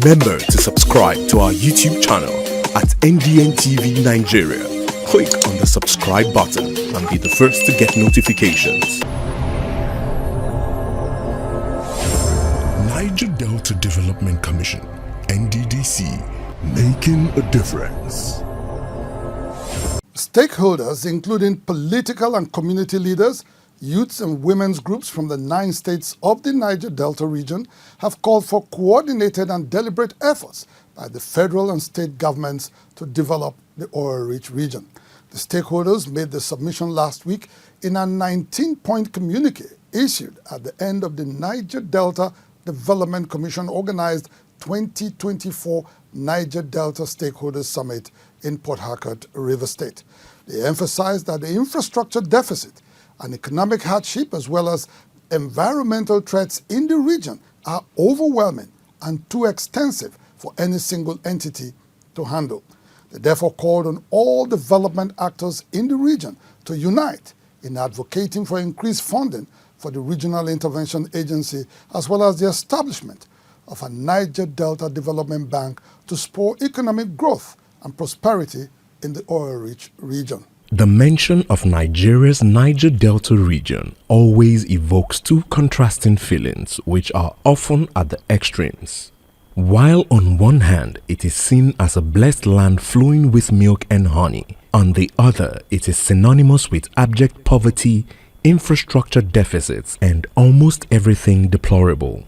Remember to subscribe to our YouTube channel at NDN TV Nigeria. Click on the subscribe button and be the first to get notifications. Niger Delta Development Commission, NDDC, making a difference. Stakeholders, including political and community leaders, youths and women's groups from the 9 states of the Niger Delta region, have called for coordinated and deliberate efforts by the federal and state governments to develop the oil-rich region. The stakeholders made the submission last week in a 19-point communique issued at the end of the Niger Delta Development Commission organized 2024 Niger Delta Stakeholders Summit in Port Harcourt, River State. They emphasized that the infrastructure deficit and economic hardship as well as environmental threats in the region are overwhelming and too extensive for any single entity to handle. They therefore called on all development actors in the region to unite in advocating for increased funding for the Regional Intervention Agency as well as the establishment of a Niger Delta Development Bank to spur economic growth and prosperity in the oil-rich region. The mention of Nigeria's Niger Delta region always evokes two contrasting feelings which are often at the extremes. While on one hand it is seen as a blessed land flowing with milk and honey, on the other it is synonymous with abject poverty, infrastructure deficits, and almost everything deplorable.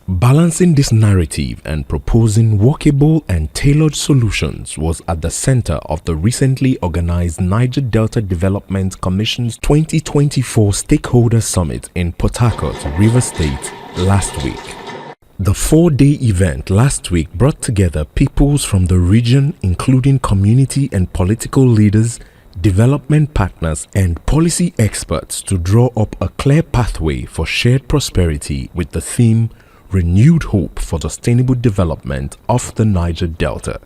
Balancing this narrative and proposing workable and tailored solutions was at the center of the recently organized Niger Delta Development Commission's 2024 Stakeholder Summit in Port Harcourt, River State, last week. The 4-day event last week brought together peoples from the region, including community and political leaders, development partners, and policy experts to draw up a clear pathway for shared prosperity with the theme Renewed Hope for Sustainable Development of the Niger Delta.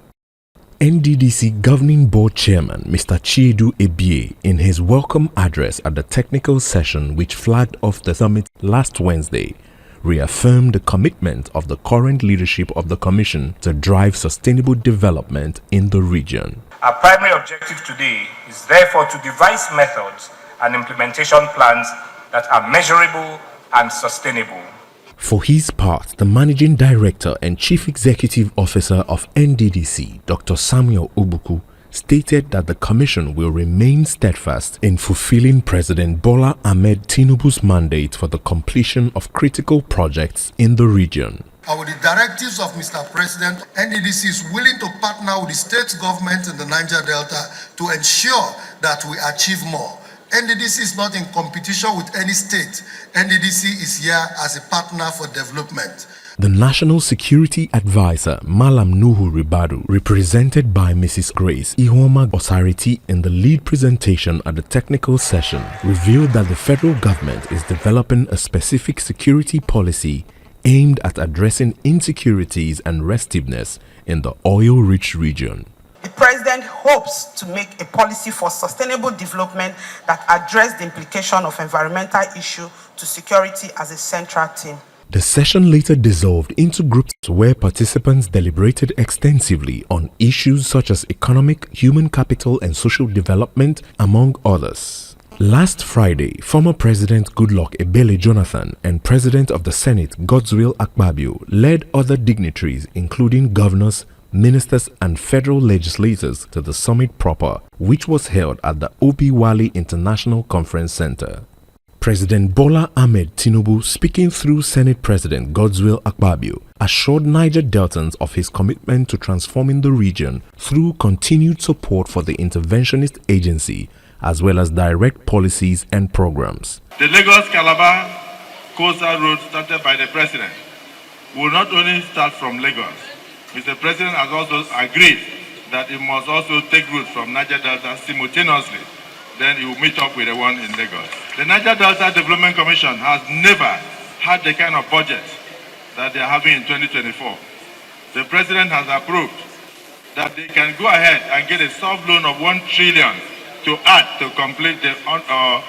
NDDC Governing Board Chairman Mr. Chiedu Ebie, in his welcome address at the technical session which flagged off the summit last Wednesday, reaffirmed the commitment of the current leadership of the Commission to drive sustainable development in the region. Our primary objective today is therefore to devise methods and implementation plans that are measurable and sustainable. For his part, the Managing Director and Chief Executive Officer of NDDC, Dr. Samuel Obuku, stated that the Commission will remain steadfast in fulfilling President Bola Ahmed Tinubu's mandate for the completion of critical projects in the region. With the directives of Mr. President, NDDC is willing to partner with the state government in the Niger Delta to ensure that we achieve more. NDDC is not in competition with any state. NDDC is here as a partner for development. The National Security Advisor, Malam Nuhu Ribadu, represented by Mrs. Grace Ihoma Osariti in the lead presentation at the technical session, revealed that the federal government is developing a specific security policy aimed at addressing insecurities and restiveness in the oil-rich region. The President hopes to make a policy for sustainable development that addresses the implication of environmental issues to security as a central theme. The session later dissolved into groups where participants deliberated extensively on issues such as economic, human capital and social development, among others. Last Friday, former President Goodluck Ebele Jonathan and President of the Senate Godswill Akpabio led other dignitaries including governors, ministers and federal legislators to the summit proper, which was held at the Obi Wale International Conference Center. President Bola Ahmed Tinubu, speaking through Senate President Godswill Akpabio, assured Niger Deltans of his commitment to transforming the region through continued support for the interventionist agency as well as direct policies and programs. The Lagos-Calabar coastal road started by the President will not only start from Lagos. Mr. President has also agreed that it must also take route from Niger Delta simultaneously. Then he will meet up with the one in Lagos. The Niger Delta Development Commission has never had the kind of budget that they are having in 2024. The President has approved that they can go ahead and get a soft loan of 1 trillion to add to complete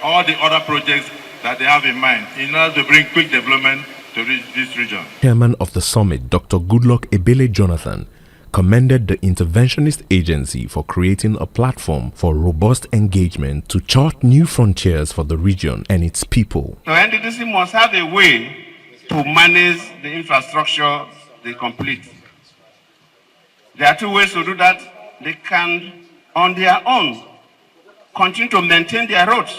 all the other projects that they have in mind in order to bring quick development to reach this region. Chairman of the summit, Dr. Goodluck Ebele Jonathan, commended the interventionist agency for creating a platform for robust engagement to chart new frontiers for the region and its people. So NDDC must have a way to manage the infrastructure they complete. There are two ways to do that. They can, on their own, continue to maintain their roads.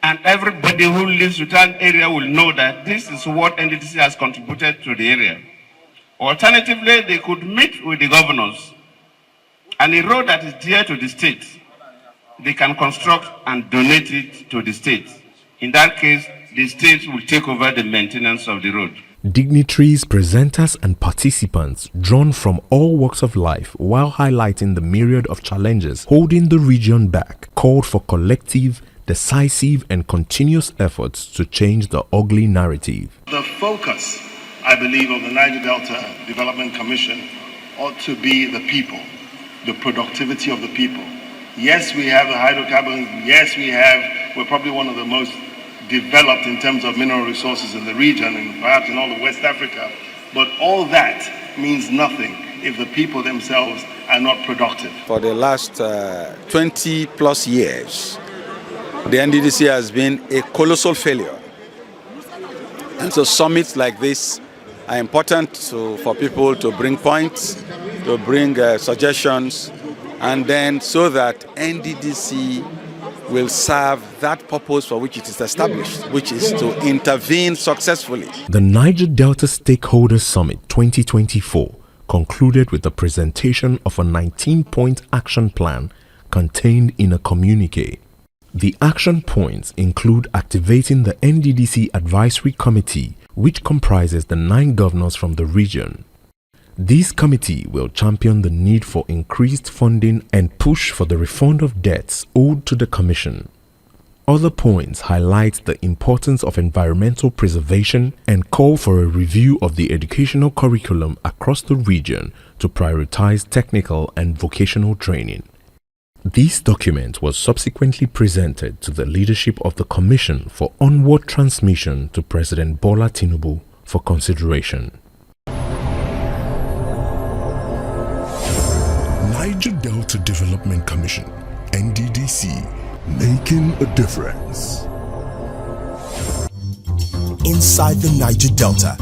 And everybody who lives within an area will know that this is what NDDC has contributed to the area. Alternatively, they could meet with the governors, and a road that is dear to the state, they can construct and donate it to the state. In that case, the state will take over the maintenance of the road. Dignitaries, presenters and participants drawn from all walks of life while highlighting the myriad of challenges holding the region back called for collective, decisive and continuous efforts to change the ugly narrative. The focus, I believe, of the Niger Delta Development Commission ought to be the people, the productivity of the people. Yes, we have the hydrocarbons. Yes, we're probably one of the most developed in terms of mineral resources in the region and perhaps in all of West Africa. But all that means nothing if the people themselves are not productive. For the last 20 plus years, the NDDC has been a colossal failure. And so summits like this are important for people to bring points, to bring suggestions, and then so that NDDC will serve that purpose for which it is established, which is to intervene successfully. The Niger Delta Stakeholders Summit 2024 concluded with the presentation of a 19-point action plan contained in a communique. The action points include activating the NDDC Advisory Committee, which comprises the 9 governors from the region. This committee will champion the need for increased funding and push for the refund of debts owed to the Commission. Other points highlight the importance of environmental preservation and call for a review of the educational curriculum across the region to prioritize technical and vocational training. This document was subsequently presented to the leadership of the Commission for onward transmission to President Bola Tinubu for consideration. Niger Delta Development Commission, NDDC, making a difference. Inside the Niger Delta,